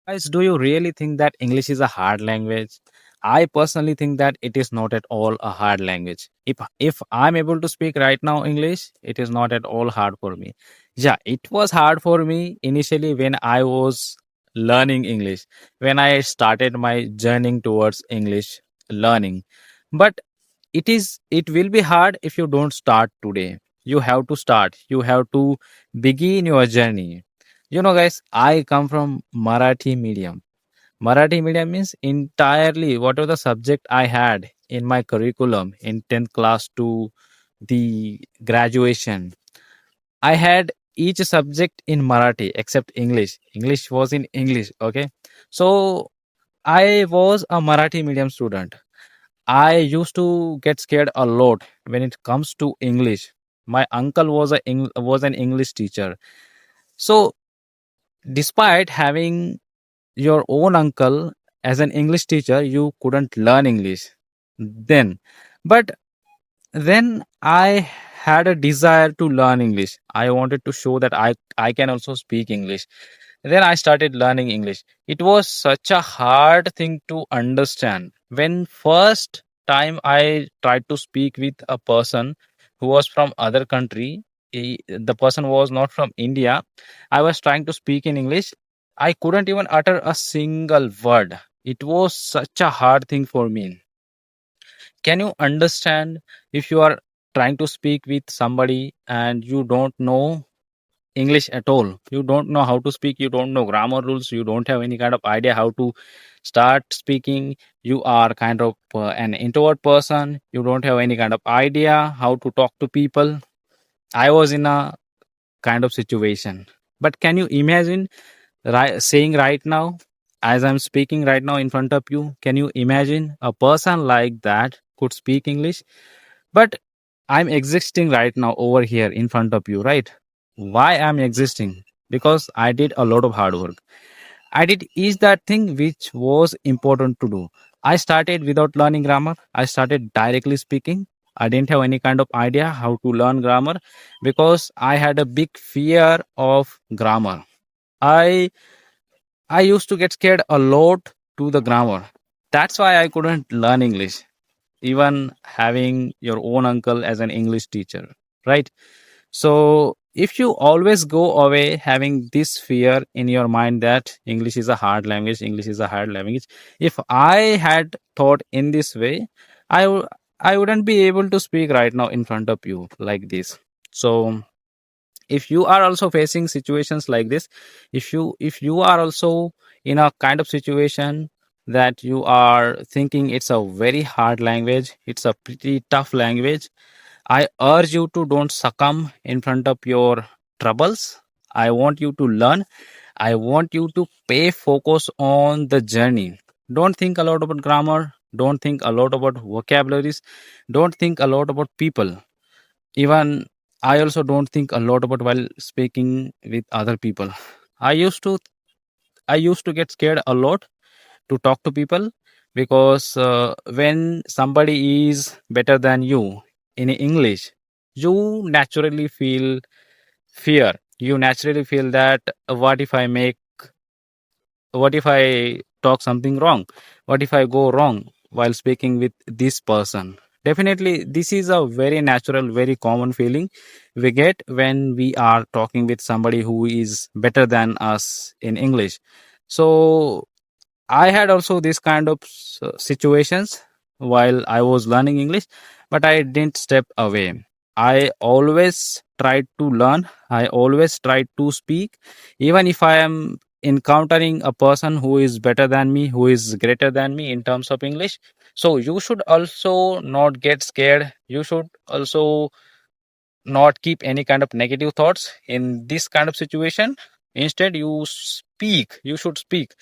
Guys, do you really think that English is a hard language? I personally think that it is not at all a hard language. If I'm able to speak right now English, it is not at all hard for me. Yeah, it was hard for me initially when I was learning English, when I started my journey towards English learning. But it will be hard if you don't start today. You have to start. You have to begin your journey. Guys, I come from Marathi medium. Marathi medium means entirely whatever the subject I had in my curriculum in 10th class to the graduation. I had each subject in Marathi except English. English was in English, okay? So I was a Marathi medium student. I used to get scared a lot when it comes to English. My uncle was an English teacher. So despite having your own uncle as an English teacher, you couldn't learn English then. But then I had a desire to learn English. I wanted to show that I can also speak English. Then I started learning English. It was such a hard thing to understand. When first time I tried to speak with a person who was from other country, the person was not from India. I was trying to speak in English. I couldn't even utter a single word. It was such a hard thing for me. Can you understand if you are trying to speak with somebody and you don't know English at all? You don't know how to speak, you don't know grammar rules, you don't have any kind of idea how to start speaking. You are kind of an introvert person, you don't have any kind of idea how to talk to people. I was in a kind of situation. But can you imagine saying right now, as I'm speaking right now in front of you, can you imagine a person like that could speak English? But I'm existing right now over here in front of you, right? Why I'm existing? Because I did a lot of hard work. I did each that thing which was important to do. I started without learning grammar. I started directly speaking. I didn't have any kind of idea how to learn grammar because I had a big fear of grammar. I I used to get scared a lot to the grammar. That's why I couldn't learn English, even having your own uncle as an English teacher, right? So, if you always go away having this fear in your mind that English is a hard language, English is a hard language, if I had thought in this way, I wouldn't be able to speak right now in front of you like this. So, if you are also facing situations like this, if you are also in a kind of situation that you are thinking it's a very hard language, it's a pretty tough language, I urge you to don't succumb in front of your troubles. I want you to learn. I want you to pay focus on the journey. Don't think a lot about grammar. Don't think a lot about vocabularies. Don't think a lot about people. Even I also don't think a lot about while speaking with other people. I used to I used to get scared a lot to talk to people because when somebody is better than you in English, you naturally feel fear. You naturally feel that what if I talk something wrong? What if I go wrong while speaking with this person? Definitely, this is a very natural, very common feeling we get when we are talking with somebody who is better than us in English. So, I had also this kind of situations while I was learning English, but I didn't step away. I always tried to learn. I always tried to speak, even if I am encountering a person who is better than me, who is greater than me in terms of English. So you should also not get scared. You should also not keep any kind of negative thoughts in this kind of situation. Instead, you should speak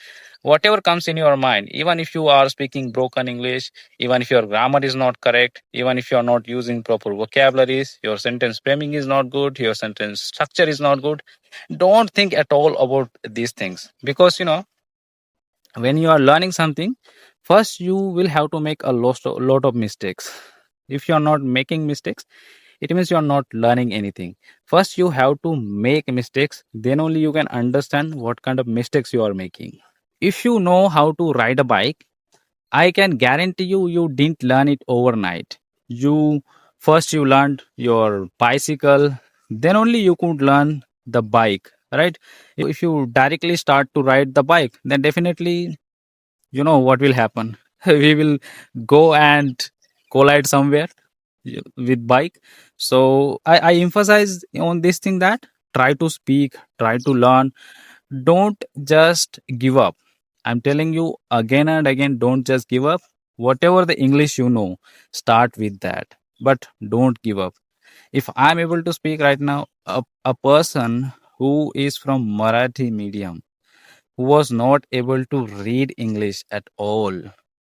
whatever comes in your mind, even if you are speaking broken English, even if your grammar is not correct, even if you are not using proper vocabularies, your sentence framing is not good, your sentence structure is not good. Don't think at all about these things, because when you are learning something, first you will have to make a lot of mistakes. If you are not making mistakes, it means you are not learning anything. First you have to make mistakes, then only you can understand what kind of mistakes you are making. If you know how to ride a bike, I can guarantee you, you didn't learn it overnight. You first you learned your bicycle, then only you could learn the bike, right? If you directly start to ride the bike, then definitely you know what will happen. We will go and collide somewhere with bike. So I emphasize on this thing that try to speak, try to learn, don't just give up. I'm telling you again and again, don't just give up. Whatever the English you know, start with that, but don't give up. If I'm able to speak right now, a person who is from Marathi medium, who was not able to read English at all,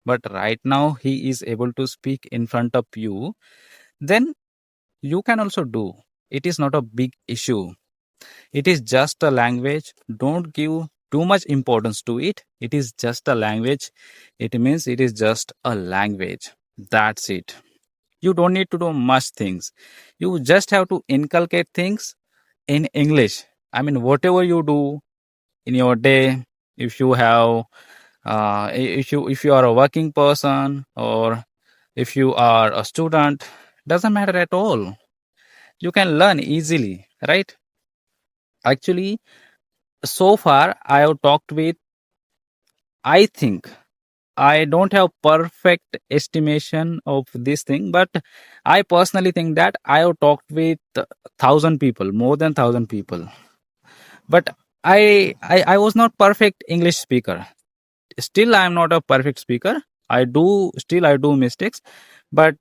but right now he is able to speak in front of you, then you can also do. It is not a big issue. It is just a language. Don't give too much importance to it. It is just a language. It means it is just a language. That's it. You don't need to do much things. You just have to inculcate things in English. I mean, whatever you do in your day, if you have, if you are a working person or if you are a student, doesn't matter at all. You can learn easily, right? Actually, so far I have talked with, I think, I don't have perfect estimation of this thing, but I personally think that I have talked with 1,000 people, more than 1,000 people. But I was not perfect English speaker. Still I am not a perfect speaker. I do mistakes, but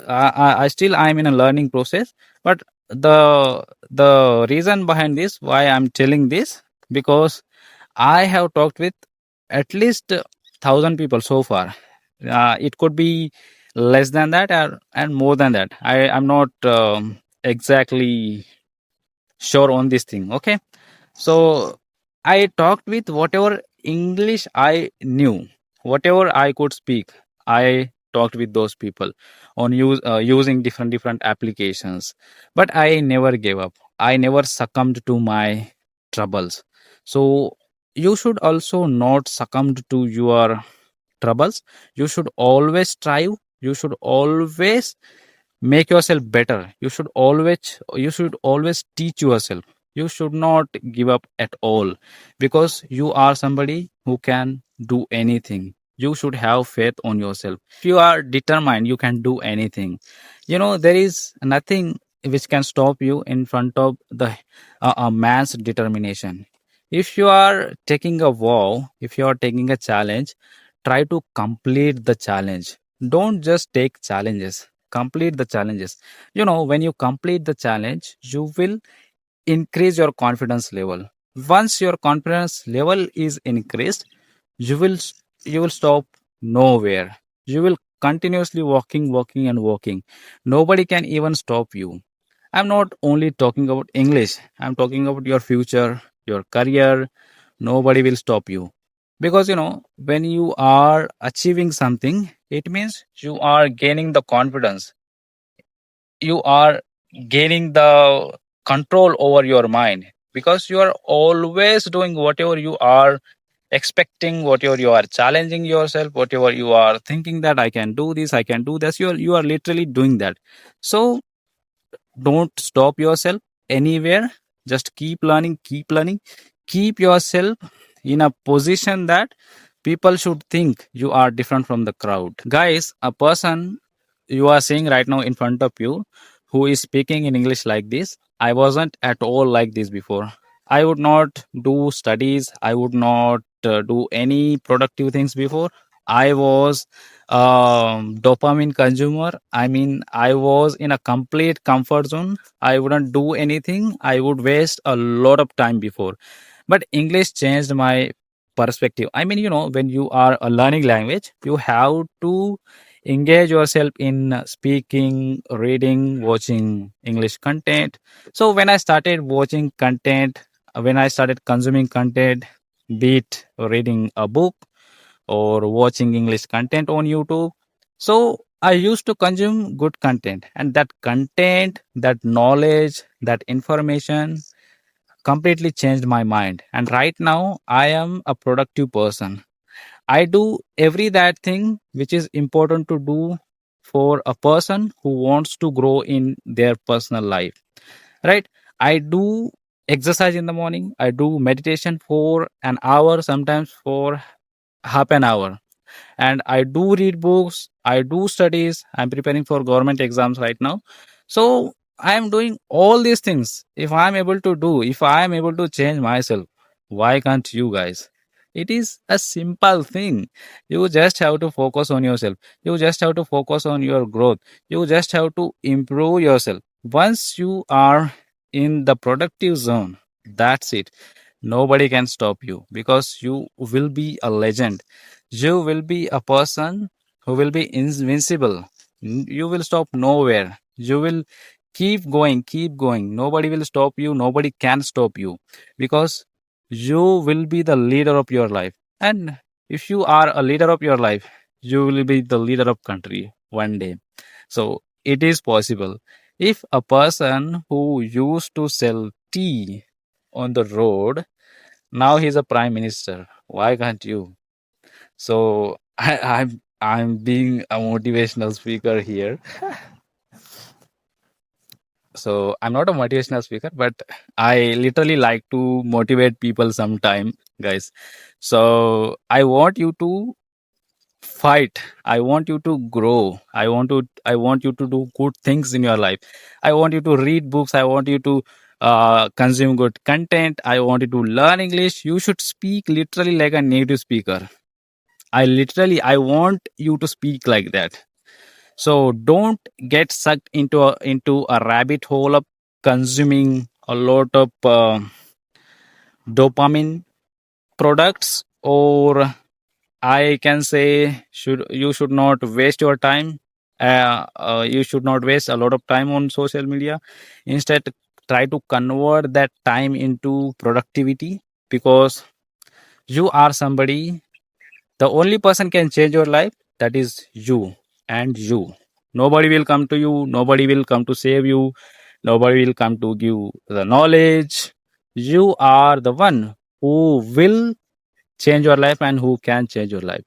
I still I'm in a learning process. But the reason behind this, why I'm telling this, because I have talked with at least 1,000 people so far. It could be less than that, and more than that. I'm not exactly sure on this thing. Okay, so I talked with whatever English I knew, whatever I could speak. I talked with those people on using different applications, but I never gave up. I never succumbed to my troubles. So you should also not succumb to your troubles. You should always strive. You should always make yourself better. You should always teach yourself. You should not give up at all, because you are somebody who can do anything. You should have faith on yourself. If you are determined, you can do anything. There is nothing which can stop you in front of the a man's determination. If you are taking a vow, if you are taking a challenge, try to complete the challenge. Don't just take challenges, complete the challenges. When you complete the challenge, you will increase your confidence level. Once your confidence level is increased, you will you will stop nowhere. You will continuously walking and walking. Nobody can even stop you. I'm not only talking about English, I'm talking about your future, your career. Nobody will stop you, because when you are achieving something, it means you are gaining the confidence. You are gaining the control over your mind, because you are always doing whatever you are expecting, whatever you are challenging yourself, whatever you are thinking that I can do this, I can do this. You are literally doing that. So don't stop yourself anywhere. Just keep learning, keep learning. Keep yourself in a position that people should think you are different from the crowd. Guys, a person you are seeing right now in front of you who is speaking in English like this, I wasn't at all like this before. I would not do studies, I would not do any productive things before. I was dopamine consumer. I mean, I was in a complete comfort zone. I wouldn't do anything. I would waste a lot of time before. But English changed my perspective. I mean, when you are a learning language, you have to engage yourself in speaking, reading, watching English content. So when I started watching content, when I started consuming content, be it reading a book or watching English content on YouTube. So I used to consume good content, and that content, that knowledge, that information completely changed my mind. And right now, I am a productive person. I do every that thing which is important to do for a person who wants to grow in their personal life. Right? I do exercise in the morning. I do meditation for an hour, sometimes for half an hour, and I do read books, I do studies. I'm preparing for government exams right now. So I am doing all these things. If I am able to change myself, why can't you guys? It is a simple thing. You just have to focus on yourself. You just have to focus on your growth. You just have to improve yourself. Once you are in the productive zone, that's it. Nobody can stop you because you will be a legend. You will be a person who will be invincible. You will stop nowhere. You will keep going, keep going. Nobody will stop you. Nobody can stop you because you will be the leader of your life. And if you are a leader of your life, you will be the leader of country one day. So it is possible. If a person who used to sell tea on the road, now he's a prime minister, why can't you? So I'm being a motivational speaker here. So I'm not a motivational speaker, but I literally like to motivate people sometime, guys. So I want you to fight. I want you to grow. I want you to do good things in your life. I want you to read books. I want you to consume good content. I want you to learn English. You should speak literally like a native speaker. I want you to speak like that. So don't get sucked into a rabbit hole of consuming a lot of dopamine products, or I can say you should not waste your time. You should not waste a lot of time on social media. Instead, try to convert that time into productivity, because you are somebody. The only person can change your life, that is you and you. Nobody will come to you. Nobody will come to save you. Nobody will come to give the knowledge. You are the one who will change your life and who can change your life.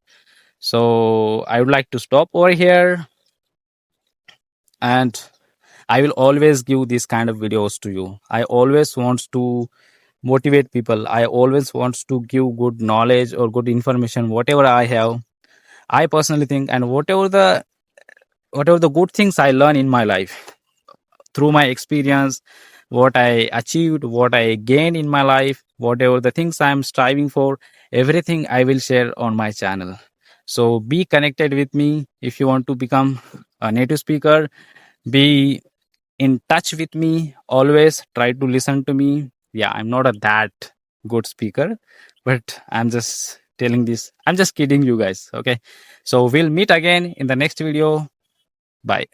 So I would like to stop over here, and I will always give this kind of videos to you. I always want to motivate people. I always want to give good knowledge or good information, whatever I have. I personally think, and whatever the good things I learn in my life through my experience, what I achieved, what I gained in my life, whatever the things I'm striving for, everything I will share on my channel. So be connected with me if you want to become a native speaker. Be in touch with me. Always try to listen to me. Yeah, I'm not a that good speaker, but I'm just telling this. I'm just kidding you guys. Okay. So we'll meet again in the next video. Bye.